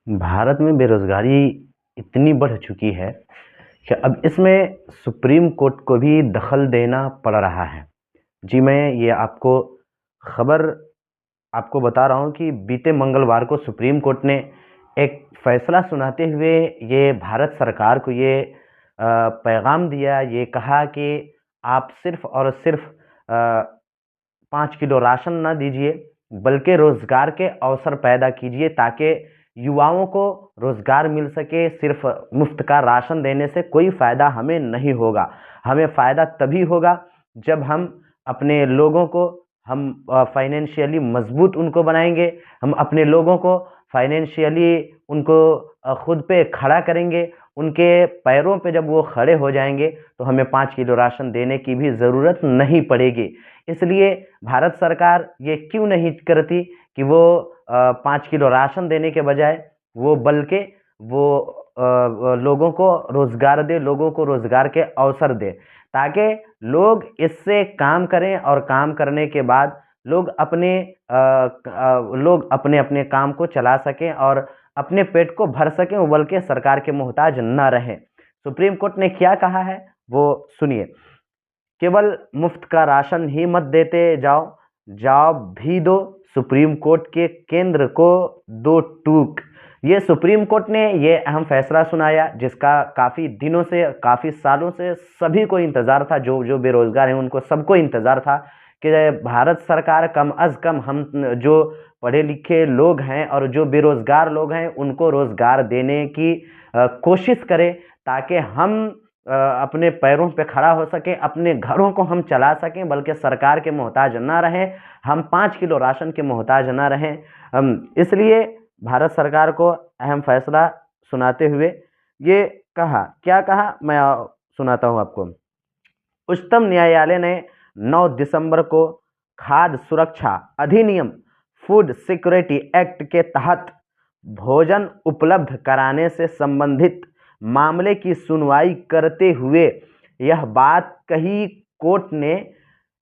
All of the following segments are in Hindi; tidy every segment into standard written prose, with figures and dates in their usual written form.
भारत में बेरोजगारी इतनी बढ़ चुकी है कि अब इसमें सुप्रीम कोर्ट को भी दखल देना पड़ रहा है। जी, मैं ये खबर आपको बता रहा हूँ कि बीते मंगलवार को सुप्रीम कोर्ट ने एक फैसला सुनाते हुए ये भारत सरकार को ये पैगाम दिया, ये कहा कि आप सिर्फ और सिर्फ 5 किलो राशन ना दीजिए, बल्कि रोजगार के अवसर पैदा कीजिए ताकि युवाओं को रोजगार मिल सके। सिर्फ मुफ्त का राशन देने से कोई फायदा हमें नहीं होगा। हमें फायदा तभी होगा जब हम अपने लोगों को हम फाइनेंशियली मजबूत उनको बनाएंगे। हम अपने लोगों को फाइनेंशियली उनको खुद पे खड़ा करेंगे। उनके पैरों पे जब वो खड़े हो जाएंगे तो हमें 5 किलो राशन देने की भी ज़रूरत नहीं पड़ेगी। इसलिए भारत सरकार ये क्यों नहीं करती कि वो 5 किलो राशन देने के बजाय वो बल्कि वो लोगों को रोजगार दे, लोगों को रोजगार के अवसर दे, ताकि लोग इससे काम करें और काम करने के बाद लोग अपने अपने काम को चला सकें और अपने पेट को भर सकें, बल्कि सरकार के मोहताज न रहें। सुप्रीम कोर्ट ने क्या कहा है वो सुनिए। केवल मुफ्त का राशन ही मत देते जाओ, जॉब भी दो। सुप्रीम कोर्ट के केंद्र को दो टूक। ये सुप्रीम कोर्ट ने ये अहम फैसला सुनाया जिसका काफ़ी दिनों से, काफ़ी सालों से सभी को इंतज़ार था। जो जो बेरोजगार हैं उनको सबको इंतज़ार था कि भारत सरकार कम अज़ कम हम जो पढ़े लिखे लोग हैं और जो बेरोजगार लोग हैं उनको रोज़गार देने की कोशिश करे, ताकि हम अपने पैरों पे खड़ा हो सके, अपने घरों को हम चला सकें, बल्कि सरकार के मोहताज ना रहें, हम 5 किलो राशन के मोहताज ना रहें। इसलिए भारत सरकार को अहम फैसला सुनाते हुए ये कहा, क्या कहा मैं सुनाता हूँ आपको। उच्चतम न्यायालय ने 9 दिसंबर को खाद्य सुरक्षा अधिनियम फूड सिक्योरिटी एक्ट के तहत भोजन उपलब्ध कराने से संबंधित मामले की सुनवाई करते हुए यह बात कही। कोर्ट ने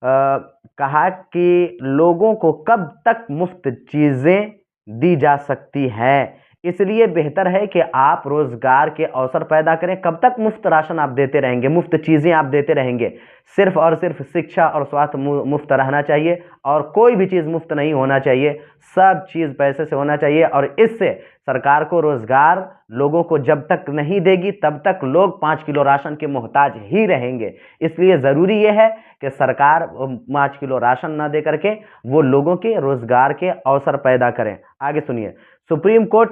कहा कि लोगों को कब तक मुफ्त चीज़ें दी जा सकती हैं, इसलिए बेहतर है कि आप रोजगार के अवसर पैदा करें। कब तक मुफ्त राशन आप देते रहेंगे, मुफ्त चीज़ें आप देते रहेंगे? सिर्फ और सिर्फ शिक्षा और स्वास्थ्य मुफ्त रहना चाहिए और कोई भी चीज़ मुफ्त नहीं होना चाहिए। सब चीज़ पैसे से होना चाहिए और इससे सरकार को रोजगार लोगों को जब तक नहीं देगी तब तक लोग 5 किलो राशन के मोहताज ही रहेंगे। इसलिए ज़रूरी यह है कि सरकार 5 किलो राशन ना दे करके वो लोगों के रोजगार के अवसर पैदा करें। आगे सुनिए। सुप्रीम कोर्ट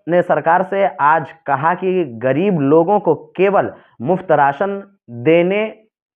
ने सरकार से आज कहा कि गरीब लोगों को केवल मुफ्त राशन देने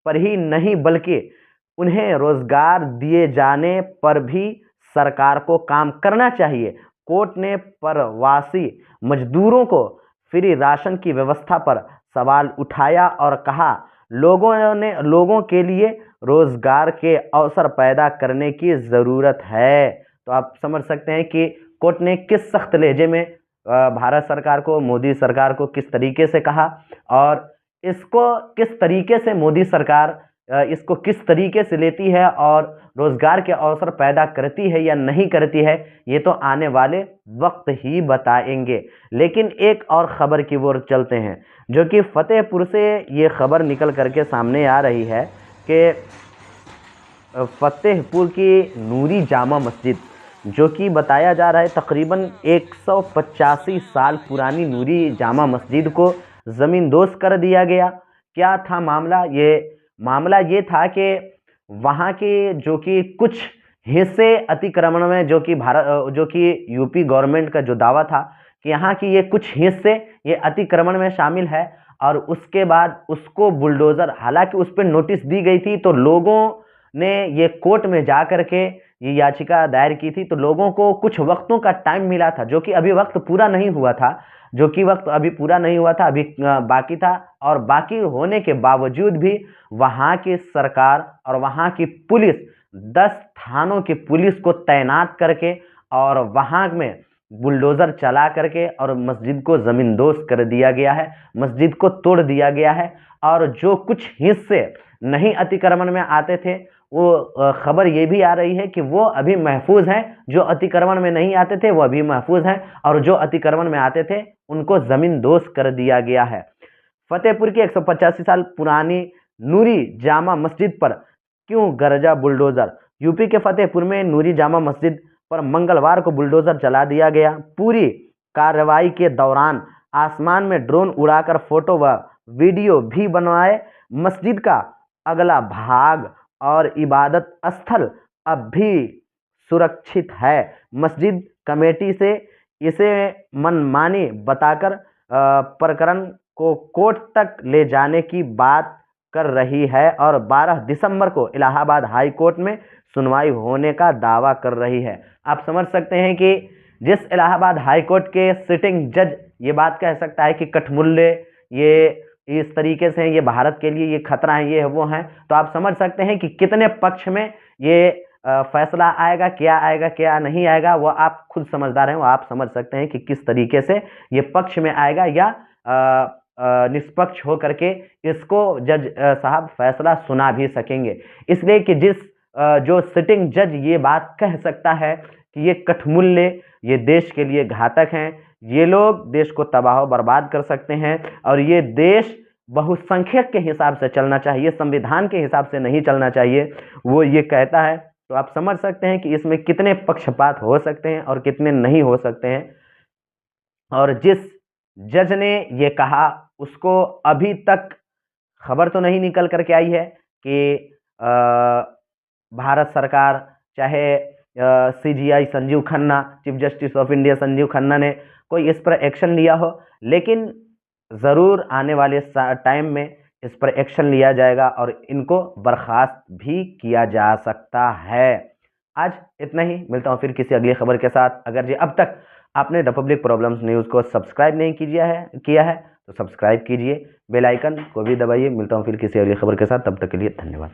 पर ही नहीं, बल्कि उन्हें रोजगार दिए जाने पर भी सरकार को काम करना चाहिए। कोर्ट ने प्रवासी मजदूरों को फ्री राशन की व्यवस्था पर सवाल उठाया और कहा लोगों के लिए रोजगार के अवसर पैदा करने की ज़रूरत है। तो आप समझ सकते हैं कि कोर्ट ने किस सख्त लहजे में भारत सरकार को, मोदी सरकार को किस तरीके से कहा और इसको किस तरीके से मोदी सरकार इसको किस तरीके से लेती है और रोजगार के अवसर पैदा करती है या नहीं करती है, ये तो आने वाले वक्त ही बताएंगे। लेकिन एक और खबर की ओर चलते हैं, जो कि फतेहपुर से ये खबर निकल करके सामने आ रही है कि फतेहपुर की नूरी जामा मस्जिद, जो कि बताया जा रहा है तकरीबन 185 साल पुरानी नूरी जामा मस्जिद को ज़मींदोज़ कर दिया गया। क्या था मामला ये था कि वहाँ के जो कि कुछ हिस्से अतिक्रमण में, जो कि यूपी गवर्नमेंट का जो दावा था कि यहाँ की ये कुछ हिस्से ये अतिक्रमण में शामिल है, और उसके बाद उसको बुलडोज़र, हालांकि उस पर नोटिस दी गई थी तो लोगों ने ये कोर्ट में जा कर के ये याचिका दायर की थी, तो लोगों को कुछ वक्तों का टाइम मिला था, जो कि अभी वक्त पूरा नहीं हुआ था, अभी बाकी था। और बाकी होने के बावजूद भी वहाँ की सरकार और वहाँ की पुलिस 10 थानों की पुलिस को तैनात करके और वहाँ में बुलडोज़र चला करके और मस्जिद को ज़मींदोज़ कर दिया गया है, मस्जिद को तोड़ दिया गया है। और जो कुछ हिस्से नहीं अतिक्रमण में आते थे वो खबर ये भी आ रही है कि वो अभी महफूज हैं, जो अतिक्रमण में नहीं आते थे वो अभी महफूज हैं, और जो अतिक्रमण में आते थे उनको जमींदोज कर दिया गया है। फतेहपुर की 185 साल पुरानी नूरी जामा मस्जिद पर क्यों गरजा बुलडोजर? यूपी के फतेहपुर में नूरी जामा मस्जिद पर मंगलवार को बुलडोजर चला दिया गया। पूरी कार्रवाई के दौरान आसमान में ड्रोन उड़ाकर फोटो व वीडियो भी बनवाए। मस्जिद का अगला भाग और इबादत स्थल अब भी सुरक्षित है। मस्जिद कमेटी से इसे मनमानी बताकर प्रकरण को कोर्ट तक ले जाने की बात कर रही है और 12 दिसंबर को इलाहाबाद हाई कोर्ट में सुनवाई होने का दावा कर रही है। आप समझ सकते हैं कि जिस इलाहाबाद हाई कोर्ट के सिटिंग जज ये बात कह सकता है कि कठमुल्ले ये इस तरीके से ये भारत के लिए ये खतरा है, ये वो हैं, तो आप समझ सकते हैं कि कितने पक्ष में ये फैसला आएगा, क्या नहीं आएगा, वो आप खुद समझदार हैं, वो आप समझ सकते हैं कि किस तरीके से ये पक्ष में आएगा या निष्पक्ष हो करके इसको जज साहब फैसला सुना भी सकेंगे। इसलिए कि जो सिटिंग जज ये बात कह सकता है कि ये कठमुल्ले ये देश के लिए घातक हैं, ये लोग देश को तबाह बर्बाद कर सकते हैं और ये देश बहुसंख्यक के हिसाब से चलना चाहिए, संविधान के हिसाब से नहीं चलना चाहिए, वो ये कहता है। तो आप समझ सकते हैं कि इसमें कितने पक्षपात हो सकते हैं और कितने नहीं हो सकते हैं। और जिस जज ने ये कहा उसको अभी तक खबर तो नहीं निकल करके आई है कि भारत सरकार चाहे CGI Sanjeev Khanna, chief justice of India Sanjeev Khanna ने कोई इस पर एक्शन लिया हो, लेकिन ज़रूर आने वाले टाइम में इस पर एक्शन लिया जाएगा और इनको बर्खास्त भी किया जा सकता है। आज इतना ही, मिलता हूँ फिर किसी अगली खबर के साथ। अगर जी अब तक आपने द पब्लिक प्रॉब्लम्स न्यूज़ को सब्सक्राइब नहीं किया है तो सब्सक्राइब कीजिए, बेल आइकन को भी दबाइए। मिलता हूँ फिर किसी अगली खबर के साथ, तब तक के लिए धन्यवाद।